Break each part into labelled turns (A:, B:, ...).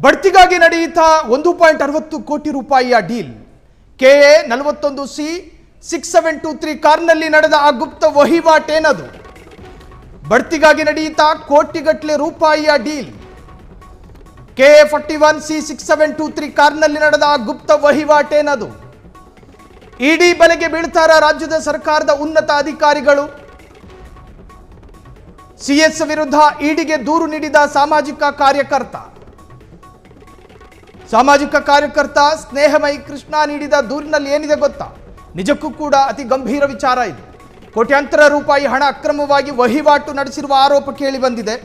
A: ಬಡ್ತಿಗಾಗಿ ನಡೆಯುತ್ತಾ 1.60 ಕೋಟಿ ರೂಪಾಯಿಯ ಡೀಲ್. ಕೆಎ 41C 6723 ಕಾರ್ನಲ್ಲಿ ನಡೆದ ಆ ಗುಪ್ತ ವಹಿವಾಟೇನದು? ಬಡ್ತಿಗಾಗಿ ನಡೆಯುತ್ತಾ ಕೋಟಿಗಟ್ಟಲೆ ರೂಪಾಯಿಯ ಡೀಲ್. ಕೆಎ 41C 6723 ಕಾರ್ನಲ್ಲಿ ನಡೆದ ಆ ಗುಪ್ತ ವಹಿವಾಟೇನದು? ಇಡಿ ಬಲೆಗೆ ಬೀಳ್ತಾರ ರಾಜ್ಯದ ಸರ್ಕಾರದ ಉನ್ನತ ಅಧಿಕಾರಿಗಳು. ಸಿಎಸ್ ವಿರುದ್ಧ ಇಡಿಗೆ ದೂರು ನೀಡಿದ ಸಾಮಾಜಿಕ ಕಾರ್ಯಕರ್ತ ಸ್ನೇಹಮಯಿ ಕೃಷ್ಣ ನೀಡಿದ ದೂರಿನಲ್ಲಿ ಏನಿದೆ ಗೊತ್ತಾ? ನಿಜಕ್ಕೂ ಕೂಡ ಅತಿ ಗಂಭೀರ ವಿಚಾರ ಇದು. ಕೋಟ್ಯಾಂತರ ರೂಪಾಯಿ ಹಣ ಅಕ್ರಮವಾಗಿ ವಹಿವಾಟು ನಡೆಸಿರುವ ಆರೋಪ ಕೇಳಿ ಬಂದಿದೆ.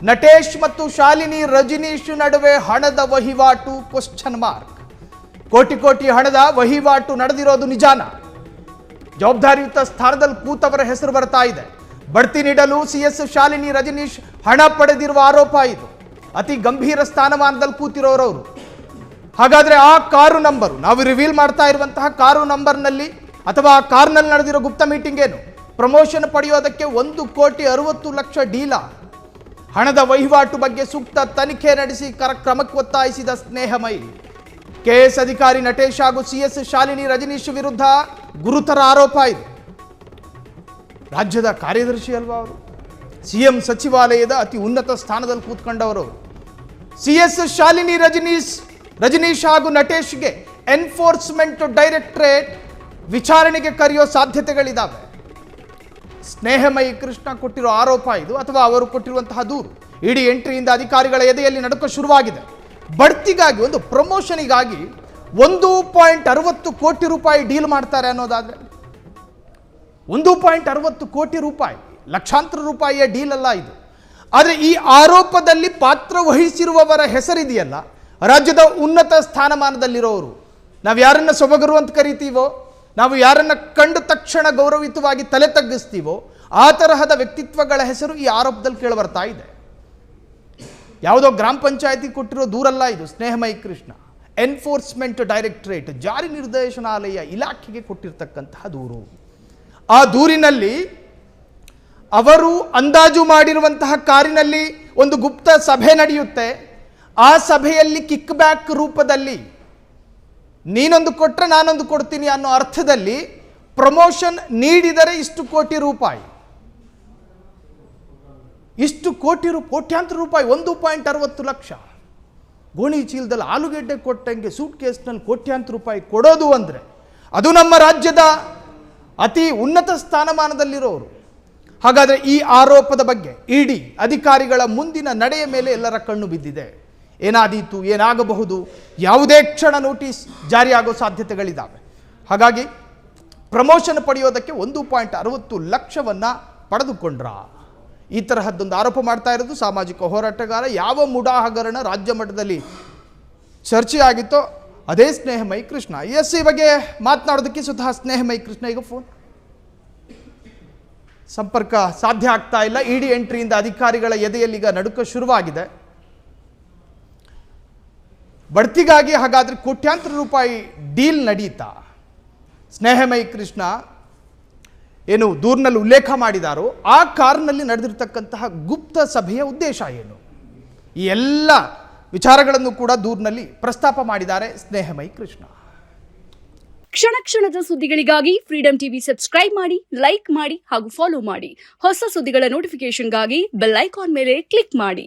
A: ನಟೇಶ್ ಮತ್ತು ಶಾಲಿನಿ ರಜನೀಶ್ ನಡುವೆ ಹಣದ ವಹಿವಾಟು ? ಕೋಟಿ ಹಣದ ವಹಿವಾಟು ನಡೆದಿರೋದು ನಿಜಾನ? ಜವಾಬ್ದಾರಿಯುತ ಸ್ಥಾನದಲ್ಲಿ ಕೂತವರ ಹೆಸರು ಬರ್ತಾ ಇದೆ. ಬಡ್ತಿ ನೀಡಲು ಸಿಎಸ್ ಶಾಲಿನಿ ರಜನೀಶ್ ಹಣ ಪಡೆದಿರುವ ಆರೋಪ ಇದು. ಅತಿ ಗಂಭೀರ ಸ್ಥಾನಮಾನದಲ್ಲಿ ಕೂತಿರೋರವರು. ಹಾಗಾದ್ರೆ ಆ ಕಾರು ನಂಬರು, ನಾವು ರಿವೀಲ್ ಮಾಡ್ತಾ ಇರುವಂತಹ ಕಾರು ನಂಬರ್ನಲ್ಲಿ ಅಥವಾ ಆ ಕಾರ್ನಲ್ಲಿ ನಡೆದಿರೋ ಗುಪ್ತ ಮೀಟಿಂಗ್ ಏನು? ಪ್ರಮೋಷನ್ ಪಡೆಯೋದಕ್ಕೆ 1,60,00,000 ಡೀಲ? ಹಣದ ವಹಿವಾಟು ಬಗ್ಗೆ ಸೂಕ್ತ ತನಿಖೆ ನಡೆಸಿ ಕ್ರಮಕ್ಕೆ ಒತ್ತಾಯಿಸಿದ ಸ್ನೇಹಮಯಿ. ಕೆಎಸ್ ಅಧಿಕಾರಿ ನಟೇಶ್ ಹಾಗೂ ಸಿಎಸ್ ಶಾಲಿನಿ ರಜನೀಶ್ ವಿರುದ್ಧ ಗುರುತರ ಆರೋಪ ಇದೆ. ರಾಜ್ಯದ ಕಾರ್ಯದರ್ಶಿ ಅಲ್ವಾ ಅವರು? ಸಿಎಂ ಸಚಿವಾಲಯದ ಅತಿ ಉನ್ನತ ಸ್ಥಾನದಲ್ಲಿ ಕೂತ್ಕೊಂಡವರು. ಸಿಎಸ್ ಶಾಲಿನಿ ರಜನೀಶ್ ಹಾಗೂ ನಟೇಶ್ಗೆ ಎನ್ಫೋರ್ಸ್ಮೆಂಟ್ ಡೈರೆಕ್ಟರೇಟ್ ವಿಚಾರಣೆಗೆ ಕರೆಯೋ ಸಾಧ್ಯತೆಗಳಿದ್ದಾವೆ. ಸ್ನೇಹಮಯಿ ಕೃಷ್ಣ ಕೊಟ್ಟಿರೋ ಆರೋಪ ಇದು, ಅಥವಾ ಅವರು ಕೊಟ್ಟಿರುವಂತಹ ದೂರು. ಇಡಿ ಎಂಟ್ರಿಯಿಂದ ಅಧಿಕಾರಿಗಳ ಎದೆಯಲ್ಲಿ ನಡುಕ ಶುರುವಾಗಿದೆ. ಬಡ್ತಿಗಾಗಿ, ಒಂದು ಪ್ರಮೋಷನಿಗಾಗಿ 1.60 ಕೋಟಿ ರೂಪಾಯಿ ಡೀಲ್ ಮಾಡ್ತಾರೆ ಅನ್ನೋದಾದ್ರೆ, 1.60 ಕೋಟಿ ರೂಪಾಯಿ, ಲಕ್ಷಾಂತರ ರೂಪಾಯಿಯ ಡೀಲ್ ಅಲ್ಲ ಇದು. ಆದರೆ ಈ ಆರೋಪದಲ್ಲಿ ಪಾತ್ರ ವಹಿಸಿರುವವರ ಹೆಸರಿದೆಯಲ್ಲ, ರಾಜ್ಯದ ಉನ್ನತ ಸ್ಥಾನಮಾನದಲ್ಲಿರೋರು. ನಾವು ಯಾರನ್ನ ಸೊಬಗರು ಅಂತ ಕರಿತೀವೋ, ನಾವು ಯಾರನ್ನ ಕಂಡ ತಕ್ಷಣ ಗೌರವಿತವಾಗಿ ತಲೆ ತಗ್ಗಿಸ್ತೀವೋ, ಆ ತರಹದ ವ್ಯಕ್ತಿತ್ವಗಳ ಹೆಸರು ಈ ಆರೋಪದಲ್ಲಿ ಕೇಳಿಬರ್ತಾ ಇದೆ. ಯಾವುದೋ ಗ್ರಾಮ ಪಂಚಾಯತಿ ಕೊಟ್ಟಿರೋ ದೂರಲ್ಲ ಇದು. ಸ್ನೇಹಮಯಿ ಕೃಷ್ಣ ಎನ್ಫೋರ್ಸ್ಮೆಂಟ್ ಡೈರೆಕ್ಟರೇಟ್, ಜಾರಿ ನಿರ್ದೇಶನಾಲಯ ಇಲಾಖೆಗೆ ಕೊಟ್ಟಿರ್ತಕ್ಕಂತಹ ದೂರು. ಆ ದೂರಿನಲ್ಲಿ ಅವರು ಅಂದಾಜು ಮಾಡಿರುವಂತಹ ಕಾರಿನಲ್ಲಿ ಒಂದು ಗುಪ್ತ ಸಭೆ ನಡೆಯುತ್ತೆ. ಆ ಸಭೆಯಲ್ಲಿ ಕಿಕ್ ಬ್ಯಾಕ್ ರೂಪದಲ್ಲಿ ನೀನೊಂದು ಕೊಟ್ಟರೆ ನಾನೊಂದು ಕೊಡ್ತೀನಿ ಅನ್ನೋ ಅರ್ಥದಲ್ಲಿ ಪ್ರಮೋಷನ್ ನೀಡಿದರೆ ಇಷ್ಟು ಕೋಟಿ ರೂಪಾಯಿ, ಕೋಟ್ಯಾಂತರ ರೂಪಾಯಿ, 1.60 ಲಕ್ಷ. ಗೋಣಿ ಚೀಲದಲ್ಲಿ ಆಲೂಗೆಡ್ಡೆ ಕೊಟ್ಟಂಗೆ ಸೂಟ್ ಕೇಸ್ನಲ್ಲಿ ಕೋಟ್ಯಾಂತರ ರೂಪಾಯಿ ಕೊಡೋದು ಅಂದರೆ ಅದು ನಮ್ಮ ರಾಜ್ಯದ ಅತಿ ಉನ್ನತ ಸ್ಥಾನಮಾನದಲ್ಲಿರೋರು. ಹಾಗಾದರೆ ಈ ಆರೋಪದ ಬಗ್ಗೆ ಇಡಿ ಅಧಿಕಾರಿಗಳ ಮುಂದಿನ ನಡೆಯ ಮೇಲೆ ಎಲ್ಲರ ಕಣ್ಣು ಬಿದ್ದಿದೆ. ಏನಾದೀತು, ಏನಾಗಬಹುದು, ಯಾವುದೇ ಕ್ಷಣ ನೋಟಿಸ್ ಜಾರಿಯಾಗೋ ಸಾಧ್ಯತೆಗಳಿದ್ದಾವೆ. ಹಾಗಾಗಿ ಪ್ರಮೋಷನ್ ಪಡೆಯೋದಕ್ಕೆ 1.60 ಲಕ್ಷವನ್ನು ಪಡೆದುಕೊಂಡ್ರ, ಈ ತರಹದ್ದೊಂದು ಆರೋಪ ಮಾಡ್ತಾ ಇರೋದು ಸಾಮಾಜಿಕ ಹೋರಾಟಗಾರ. ಯಾವ ಮುಡಾ ಹಗರಣ ರಾಜ್ಯ ಮಟ್ಟದಲ್ಲಿ ಚರ್ಚೆ ಆಗಿತ್ತೋ ಅದೇ ಸ್ನೇಹಮಯಿ ಕೃಷ್ಣ. ಈ ಬಗ್ಗೆ ಮಾತನಾಡೋದಕ್ಕೆ ಸ್ವತಃ ಸ್ನೇಹಮಯಿ ಕೃಷ್ಣ ಈಗ ಫೋನ್ ಸಂಪರ್ಕ ಸಾಧ್ಯ ಆಗ್ತಾ ಇಲ್ಲ. ಇಡಿ ಎಂಟ್ರಿಯಿಂದ ಅಧಿಕಾರಿಗಳ ಎದೆಯಲ್ಲಿ ಈಗ ನಡುಕ ಶುರುವಾಗಿದೆ. ಬಡ್ತಿಗಾಗಿ ಹಾಗಾದ್ರೆ ಕೋಟ್ಯಾಂತರ ರೂಪಾಯಿ ಡೀಲ್ ನಡೀತಾ? ಸ್ನೇಹಮಯಿ ಕೃಷ್ಣ ಏನು ದೂರಿನಲ್ಲಿ ಉಲ್ಲೇಖ ಮಾಡಿದಾರೋ ಆ ಕಾರ್ನಲ್ಲಿ ನಡೆದಿರ್ತಕ್ಕಂತಹ ಗುಪ್ತ ಸಭೆಯ ಉದ್ದೇಶ ಏನು? ಈ ಎಲ್ಲ ವಿಚಾರಗಳನ್ನು ಕೂಡ ದೂರಿನಲ್ಲಿ ಪ್ರಸ್ತಾಪ ಮಾಡಿದ್ದಾರೆ ಸ್ನೇಹಮಯಿ ಕೃಷ್ಣ.
B: ಕ್ಷಣ ಕ್ಷಣದ ಸುದ್ದಿಗಳಿಗಾಗಿ ಫ್ರೀಡಂ ಟಿವಿ ಸಬ್ಸ್ಕ್ರೈಬ್ ಮಾಡಿ, ಲೈಕ್ ಮಾಡಿ ಹಾಗೂ ಫಾಲೋ ಮಾಡಿ. ಹೊಸ ಸುದ್ದಿಗಳ ನೋಟಿಫಿಕೇಶನ್ಗಾಗಿ ಬೆಲ್ ಐಕಾನ್ ಮೇಲೆ ಕ್ಲಿಕ್ ಮಾಡಿ.